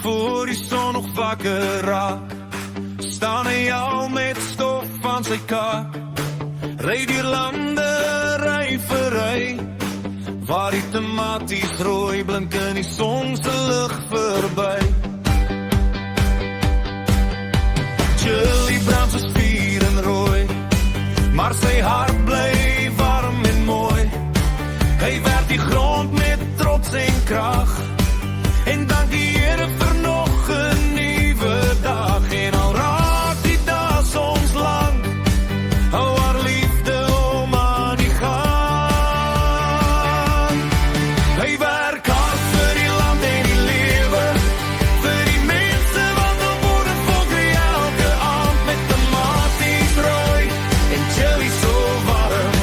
voor die son nog wakker raak, staan hy al met stof aan sy kaak. Ry die lande, ry vir ry, waar die tomaties rooi blink in die son se lig verby. Julie brand soos vuur en rooi, maar sy hart bly warm en mooi. Hy werk die grond met trots en krag, en dank die Here vir nog 'n nuwe dag. En al raak die dae soms lank, hou haar liefde om aan die gang. Hy werk hard vir die land en die lewe, vir die mense wat op boerevolk ry elke aand met tomaties rooi en chili so warm.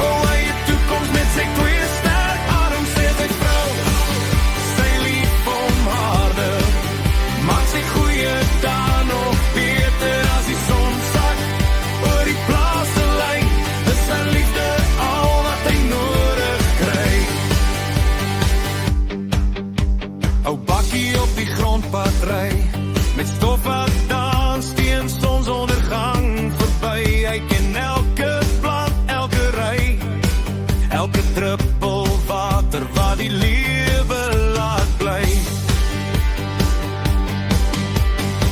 Oh, hy het toekoms met sy twee sterk arms, sê sy vrou. Sy lief hom harder, maak sy goeie dae nog beter as die son sak oor die plaaslyn. Is sy liefde al wat hy nodig kry. Ou bakkie op die grondpad ry, met stof wat dans teen sonsondergang verby. Hy ken elke plant, elke ry, elke druppel water wat die lewe laat bly.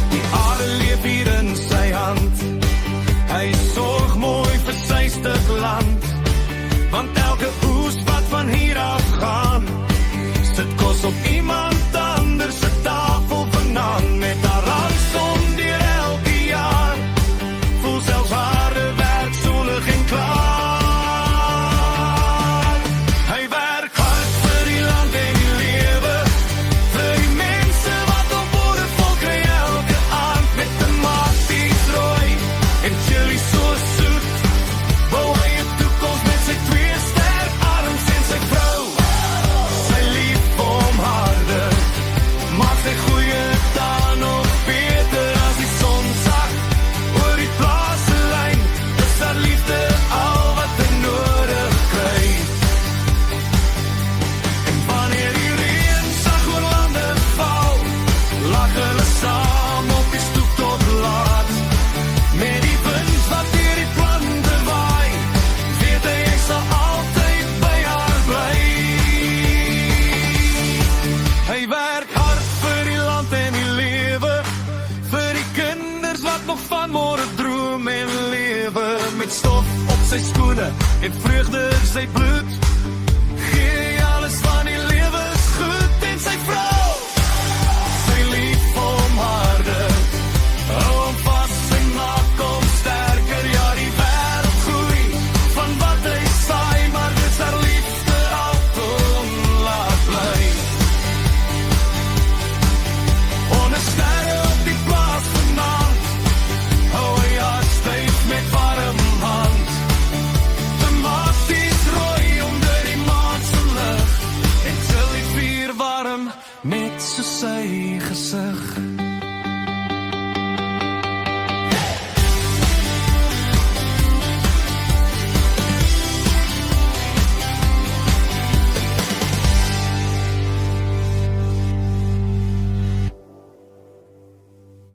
Die aarde leef hier in sy hand, hy sorg mooi vir sy stuk land, want elke oes wat van hier af gaan, sit kos op iemand anders se tafel vanaand. Met haar ransom deur elke jaar, voel selfs harde werk soelig en klaar. Hy werk hard vir die land en die lewe, vir die mense wat op boerevolk ry elke aand met tomaties rooi en chili so soet. Bou hy 'n toekoms met sy twee sterk arms en sy vrou. Sy lief hom harder, maak sy goeie dae nog beter as die son sak oor die plaaslyn. Is haar liefde al wat hy nodig kry. En wanneer die reën sag oor lande val, lag hulle saam op die stoep tot laat. Met die wind wat deur die plante waai, weet hy sal altyd by haar bly. Hy werk hard vir die land en die lewe, vir die kinders wat nog van môre droom en lewe. Met stof op sy skoene en vreugde in sy bloed,